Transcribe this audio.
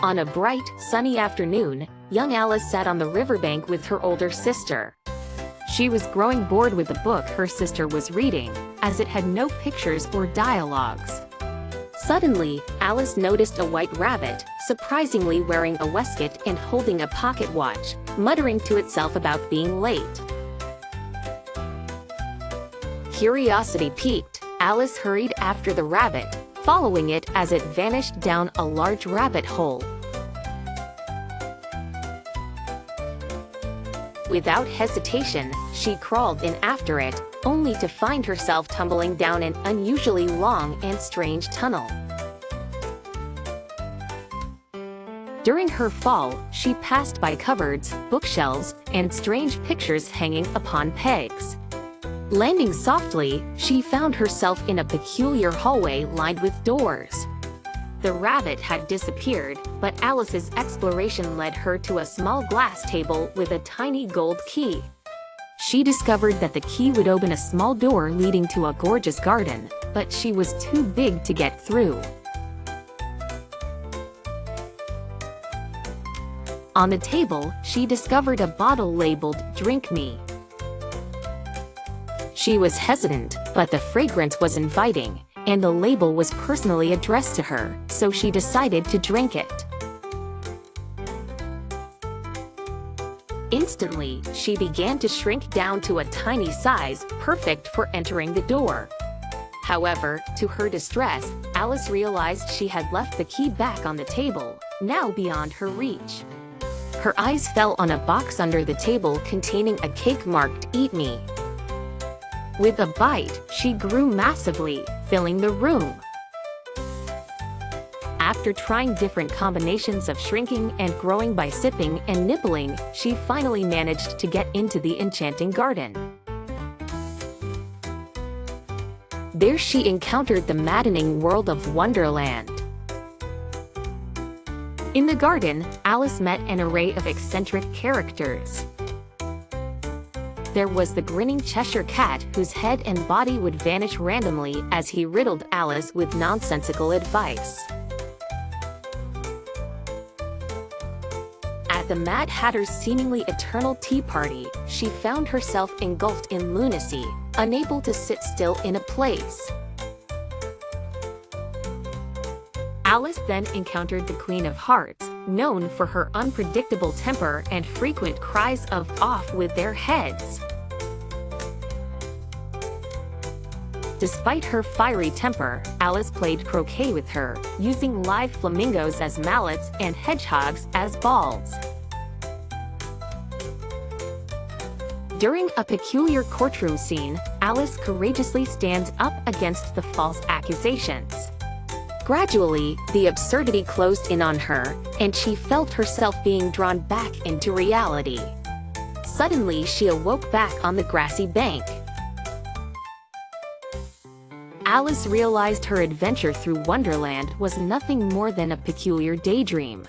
On a bright, sunny afternoon, young Alice sat on the riverbank with her older sister. She was growing bored with the book her sister was reading, as it had no pictures or dialogues. Suddenly, Alice noticed a white rabbit, surprisingly wearing a waistcoat and holding a pocket watch, muttering to itself about being late. Curiosity piqued, Alice hurried after the rabbit, following it as it vanished down a large rabbit hole. Without hesitation, she crawled in after it, only to find herself tumbling down an unusually long and strange tunnel. During her fall, she passed by cupboards, bookshelves, and strange pictures hanging upon pegs. Landing softly, she found herself in a peculiar hallway lined with doors. The rabbit had disappeared, but Alice's exploration led her to a small glass table with a tiny gold key. She discovered that the key would open a small door leading to a gorgeous garden, but she was too big to get through. On the table, she discovered a bottle labeled "Drink Me." She was hesitant, but the fragrance was inviting, and the label was personally addressed to her, so she decided to drink it. Instantly, she began to shrink down to a tiny size, perfect for entering the door. However, to her distress, Alice realized she had left the key back on the table, now beyond her reach. Her eyes fell on a box under the table containing a cake marked "Eat Me." With a bite, she grew massively, filling the room. After trying different combinations of shrinking and growing by sipping and nibbling, she finally managed to get into the enchanting garden. There she encountered the maddening world of Wonderland. In the garden, Alice met an array of eccentric characters. There was the Grinning Cheshire Cat, whose head and body would vanish randomly as he riddled Alice with nonsensical advice. At the Mad Hatter's seemingly eternal tea party, she found herself engulfed in lunacy, unable to sit still in a place. Alice then encountered the Queen of Hearts, known for her unpredictable temper and frequent cries of "off with their heads." Despite her fiery temper, Alice played croquet with her, using live flamingos as mallets and hedgehogs as balls. During a peculiar courtroom scene, Alice courageously stands up against the false accusations. Gradually, the absurdity closed in on her, and she felt herself being drawn back into reality. Suddenly, she awoke back on the grassy bank. Alice realized her adventure through Wonderland was nothing more than a peculiar daydream.